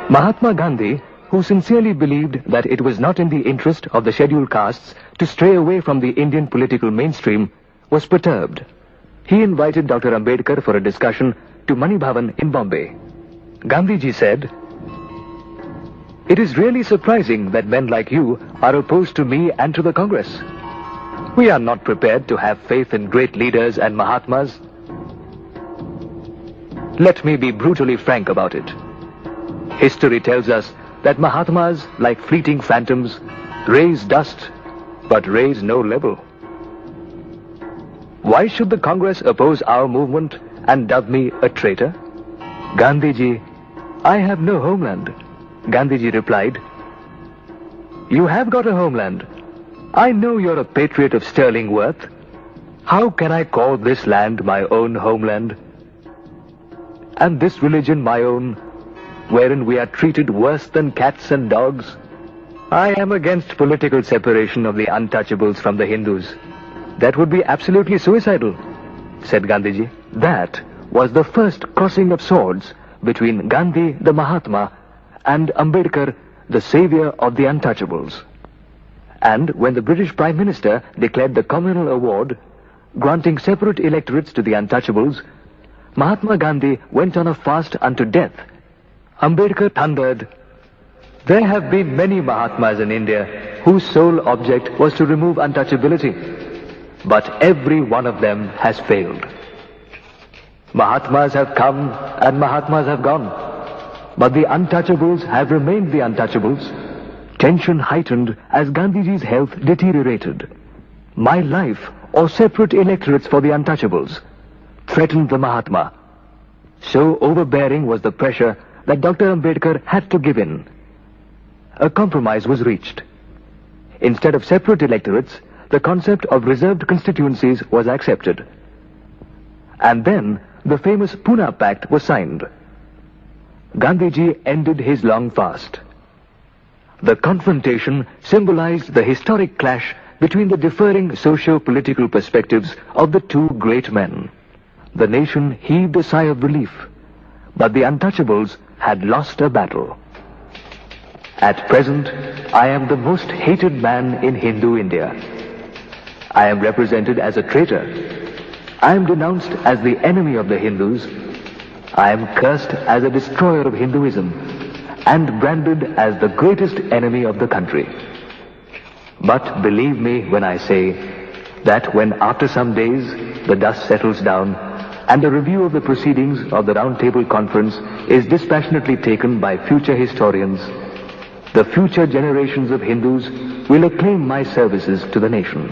Mahatma Gandhi, who sincerely believed that it was not in the interest of the scheduled castes to stray away from the Indian political mainstream, was perturbed. He invited Dr. Ambedkar for a discussion to Mani Bhavan in Bombay. Gandhiji said, "It is really surprising that men like you are opposed to me and to the Congress. We are not prepared to have faith in great leaders and Mahatmas. Let me be brutally frank about it. History tells us that Mahatmas, like fleeting phantoms, raise dust but raise no level. Why should the Congress oppose our movement and dub me a traitor?" "Gandhiji, I have no homeland." Gandhiji replied, "You have got a homeland. I know you're a patriot of sterling worth. How can I call this land my own homeland? And this religion my own, wherein we are treated worse than cats and dogs? I am against political separation of the untouchables from the Hindus. That would be absolutely suicidal," said Gandhiji. That was the first crossing of swords between Gandhi, the Mahatma, and Ambedkar, the savior of the untouchables. And when the British Prime Minister declared the Communal Award, granting separate electorates to the untouchables, Mahatma Gandhi went on a fast unto death. Ambedkar thundered, "There have been many Mahatmas in India whose sole object was to remove untouchability, but every one of them has failed. Mahatmas have come and Mahatmas have gone, but the untouchables have remained the untouchables." Tension heightened as Gandhiji's health deteriorated. "My life or separate electorates for the untouchables," threatened the Mahatma. So overbearing was the pressure that Dr. Ambedkar had to give in. A compromise was reached. Instead of separate electorates, the concept of reserved constituencies was accepted. And then the famous Pune Pact was signed. Gandhiji ended his long fast. The confrontation symbolized the historic clash between the differing socio-political perspectives of the two great men. The nation heaved a sigh of relief, but the untouchables had lost a battle. At present, I am the most hated man in Hindu India. I am represented as a traitor. I am denounced as the enemy of the Hindus. I am cursed as a destroyer of Hinduism and branded as the greatest enemy of the country. But believe me when I say that when after some days the dust settles down and a review of the proceedings of the Round Table Conference is dispassionately taken by future historians, the future generations of Hindus will acclaim my services to the nation.